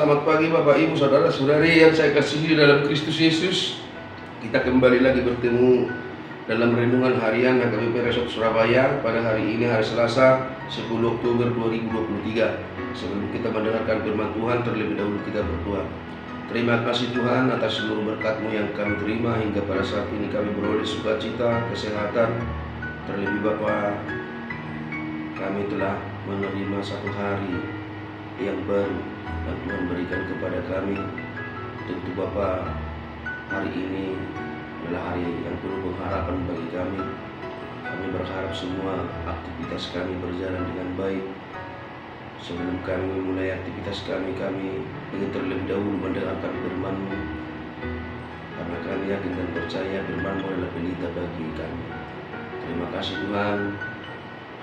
Selamat pagi Bapak Ibu Saudara-saudari yang saya kasihi dalam Kristus Yesus. Kita kembali lagi bertemu dalam renungan harian HKBP Resort Surabaya pada hari ini, hari Selasa 10 Oktober 2023. Sebelum kita mendengarkan firman Tuhan, terlebih dahulu kita berdoa. Terima kasih Tuhan atas seluruh berkat-Mu yang kami terima hingga pada saat ini kami beroleh sukacita, kesehatan. Terlebih Bapa, kami telah menerima satu hari yang baru yang Tuhan berikan kepada kami. Tentu Bapa, hari ini adalah hari yang penuh pengharapan bagi kami. Kami berharap semua aktivitas kami berjalan dengan baik. Sebelum kami memulai aktivitas kami ingin terlebih dahulu mendengarkan firman-Mu, karena kami yakin dan percaya firman-Mu adalah pelita bagi kami. Terima kasih Tuhan.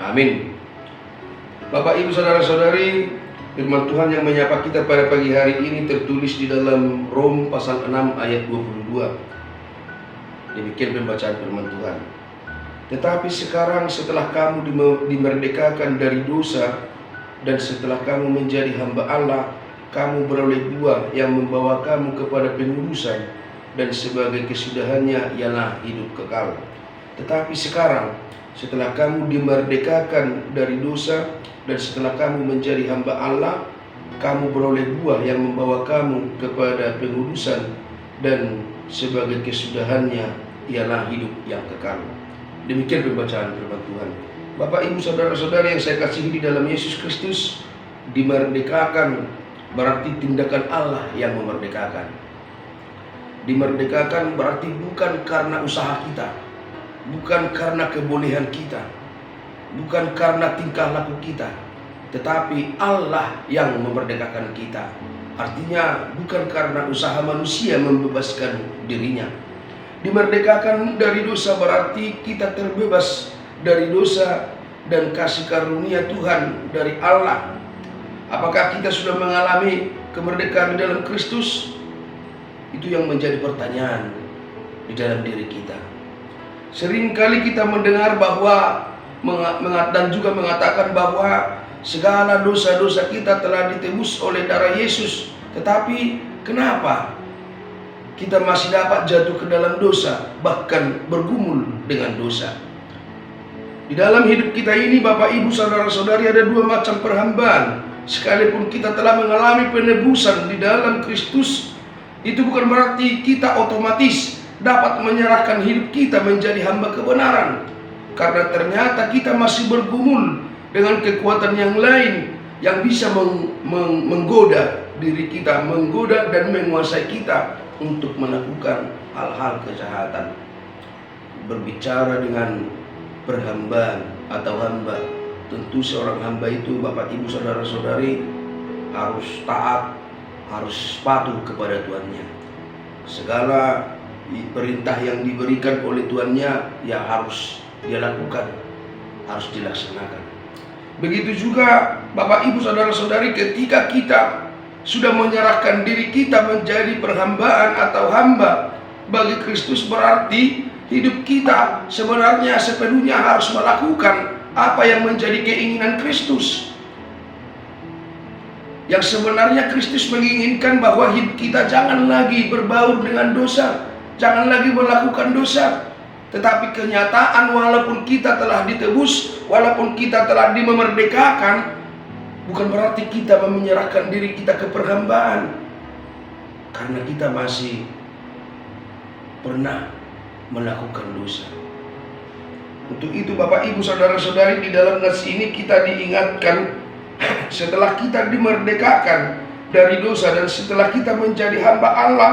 Amin. Bapak Ibu Saudara-saudari, firman Tuhan yang menyapa kita pada pagi hari ini tertulis di dalam Rom pasal 6 ayat 22. Demikian pembacaan firman Tuhan. Tetapi sekarang setelah kamu dimerdekakan dari dosa dan setelah kamu menjadi hamba Allah, kamu beroleh buah yang membawa kamu kepada pengudusan, dan sebagai kesudahannya ialah hidup kekal. Tetapi sekarang setelah kamu dimerdekakan dari dosa dan setelah kamu menjadi hamba Allah, kamu beroleh buah yang membawa kamu kepada pengudusan, dan sebagai kesudahannya ialah hidup yang kekal. Demikian pembacaan firman Tuhan. Bapak Ibu Saudara-saudari yang saya kasihi di dalam Yesus Kristus, dimerdekakan berarti tindakan Allah yang memerdekakan. Dimerdekakan berarti bukan karena usaha kita, bukan karena kebolehan kita, bukan karena tingkah laku kita, tetapi Allah yang memerdekakan kita. Artinya bukan karena usaha manusia membebaskan dirinya. Dimerdekakan dari dosa berarti kita terbebas dari dosa dan kasih karunia Tuhan dari Allah. Apakah kita sudah mengalami kemerdekaan di dalam Kristus? Itu yang menjadi pertanyaan di dalam diri kita. Seringkali kita mendengar bahwa dan juga mengatakan bahwa segala dosa-dosa kita telah ditebus oleh darah Yesus. Tetapi kenapa kita masih dapat jatuh ke dalam dosa, bahkan bergumul dengan dosa? Di dalam hidup kita ini Bapak Ibu Saudara-saudari, ada dua macam perhambaan. Sekalipun kita telah mengalami penebusan di dalam Kristus, itu bukan berarti kita otomatis dapat menyerahkan hidup kita menjadi hamba kebenaran. Karena ternyata kita masih bergumul dengan kekuatan yang lain yang bisa menggoda diri kita, menggoda dan menguasai kita untuk melakukan hal-hal kejahatan. Berbicara dengan perhambaan atau hamba, tentu seorang hamba itu Bapak Ibu Saudara-saudari harus taat, harus patuh kepada tuannya. Segala perintah yang diberikan oleh tuannya ya harus dia lakukan, harus dilaksanakan. Begitu juga Bapak Ibu Saudara-saudari, ketika kita sudah menyerahkan diri kita menjadi perhambaan atau hamba bagi Kristus, berarti hidup kita sebenarnya sepenuhnya harus melakukan apa yang menjadi keinginan Kristus. Yang sebenarnya Kristus menginginkan bahwa hidup kita jangan lagi berbaur dengan dosa, jangan lagi melakukan dosa. Tetapi kenyataan walaupun kita telah ditebus, walaupun kita telah dimerdekakan, bukan berarti kita menyerahkan diri kita ke perhambaan, karena kita masih pernah melakukan dosa. Untuk itu Bapak Ibu Saudara-saudari, di dalam nas ini kita diingatkan setelah kita dimerdekakan dari dosa dan setelah kita menjadi hamba Allah,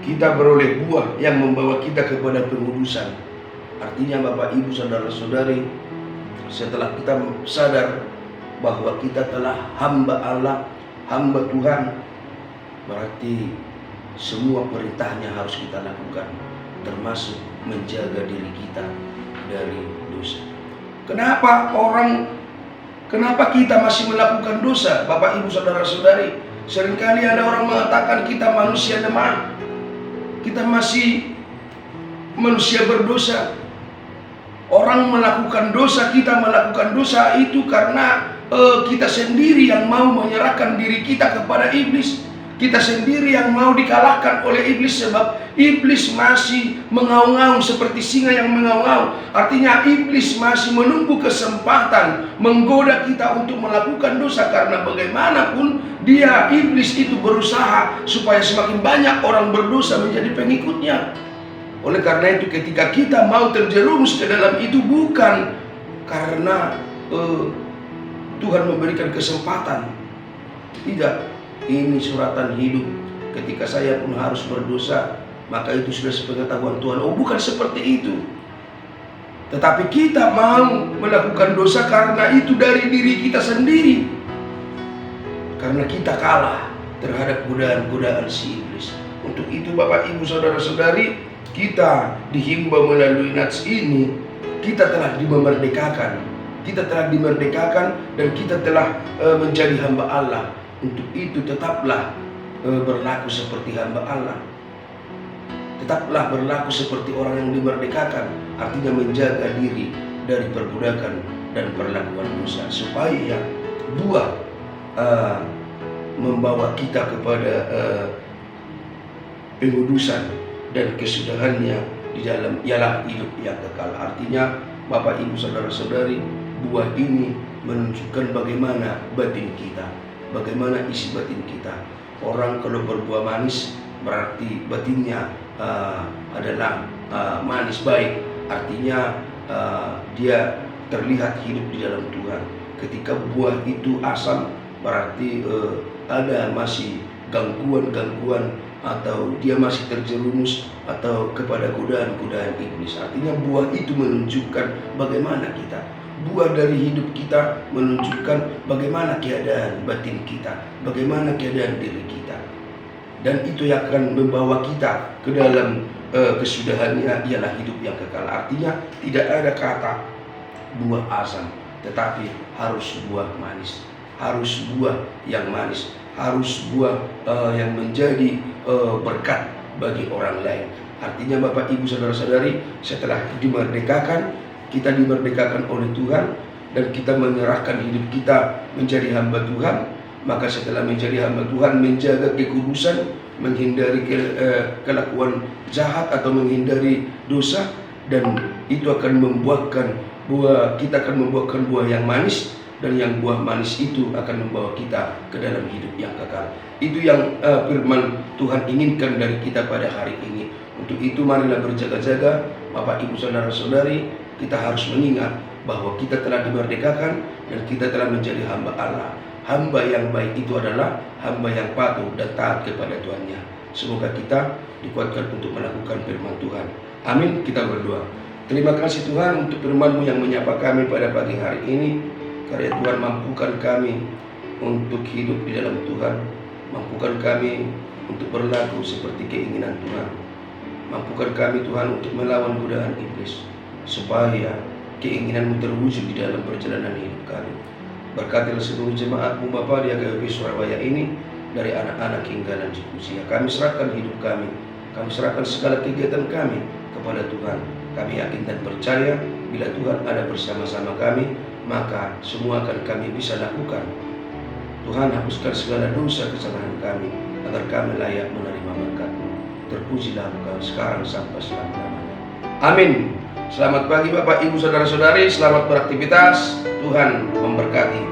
kita beroleh buah yang membawa kita kepada pengudusan. Artinya Bapak Ibu Saudara-saudari, setelah kita sadar bahwa kita telah hamba Allah, hamba Tuhan, berarti semua perintahnya harus kita lakukan, termasuk menjaga diri kita dari dosa. Kenapa kita masih melakukan dosa? Bapak Ibu Saudara-saudari, seringkali ada orang mengatakan kita manusia lemah, kita masih manusia berdosa. Orang melakukan dosa, kita melakukan dosa itu karena kita sendiri yang mau menyerahkan diri kita kepada iblis. Kita sendiri yang mau dikalahkan oleh iblis, sebab iblis masih mengaung-ngaung seperti singa yang mengaung-ngaung. Artinya iblis masih menunggu kesempatan menggoda kita untuk melakukan dosa, karena bagaimanapun iblis itu berusaha supaya semakin banyak orang berdosa menjadi pengikutnya. Oleh karena itu, ketika kita mau terjerumus ke dalam itu, bukan karena Tuhan memberikan kesempatan. Tidak. Ini suratan hidup. Ketika saya pun harus berdosa, maka itu sudah sepengetahuan Tuhan. Oh, bukan seperti itu. Tetapi kita mau melakukan dosa karena itu dari diri kita sendiri. Karena kita kalah terhadap godaan-godaan si iblis. Untuk itu Bapak Ibu Saudara-saudari, kita dihimbau melalui nats ini, kita telah dimerdekakan. Kita telah dimerdekakan dan kita telah menjadi hamba Allah. Untuk itu tetaplah berlaku seperti hamba Allah. Tetaplah berlaku seperti orang yang dimerdekakan. Artinya menjaga diri dari perbudakan dan perlakuan dosa, supaya buah membawa kita kepada pengudusan dan kesudahannya di dalam ialah hidup yang kekal. Artinya Bapak Ibu Saudara-saudari, buah ini menunjukkan bagaimana batin kita, bagaimana isi batin kita. Orang kalau berbuah manis berarti batinnya adalah manis baik. Artinya dia terlihat hidup di dalam Tuhan. Ketika buah itu asam, berarti ada masih gangguan-gangguan, atau dia masih terjerumus atau kepada godaan-godaan iblis. Artinya buah itu menunjukkan bagaimana kita. Buah dari hidup kita menunjukkan bagaimana keadaan batin kita, bagaimana keadaan diri kita. Dan itu yang akan membawa kita ke dalam kesudahannya ialah hidup yang kekal. Artinya tidak ada kata buah asam, tetapi harus buah manis. Harus buah yang manis, harus buah yang menjadi berkat bagi orang lain. Artinya Bapak Ibu Saudara-saudari, setelah dimerdekakan, kita dimerdekakan oleh Tuhan dan kita menyerahkan hidup kita menjadi hamba Tuhan. Maka setelah menjadi hamba Tuhan, menjaga kekudusan, menghindari kelakuan jahat atau menghindari dosa, dan itu akan membuahkan buah. Kita akan membuahkan buah yang manis, dan yang buah manis itu akan membawa kita ke dalam hidup yang kekal. Itu yang firman Tuhan inginkan dari kita pada hari ini. Untuk itu marilah berjaga-jaga Bapak Ibu Saudara-saudari. Kita harus mengingat bahwa kita telah dimerdekakan dan kita telah menjadi hamba Allah. Hamba yang baik itu adalah hamba yang patuh dan taat kepada Tuhannya. Semoga kita dikuatkan untuk melakukan firman Tuhan. Amin. Kita berdoa. Terima kasih Tuhan untuk firman-Mu yang menyapa kami pada pagi hari ini. Karya Tuhan, mampukan kami untuk hidup di dalam Tuhan. Mampukan kami untuk berlaku seperti keinginan Tuhan. Mampukan kami Tuhan untuk melawan godaan iblis, supaya keinginan-Mu terwujud di dalam perjalanan hidup kami. Berkatilah seluruh jemaat-Mu Bapa di AGWP Surabaya ini, dari anak-anak hingga lanjut usia. Kami serahkan hidup kami, kami serahkan segala kegiatan kami kepada Tuhan. Kami yakin dan percaya bila Tuhan ada bersama-sama kami, maka semua akan kami bisa lakukan. Tuhan, hapuskan segala dosa kesalahan kami, agar kami layak menerima berkat-Mu. Terpujilah Engkau sekarang sampai selama-lamanya. Amin. Selamat pagi Bapak Ibu Saudara-saudari, selamat beraktivitas. Tuhan memberkati.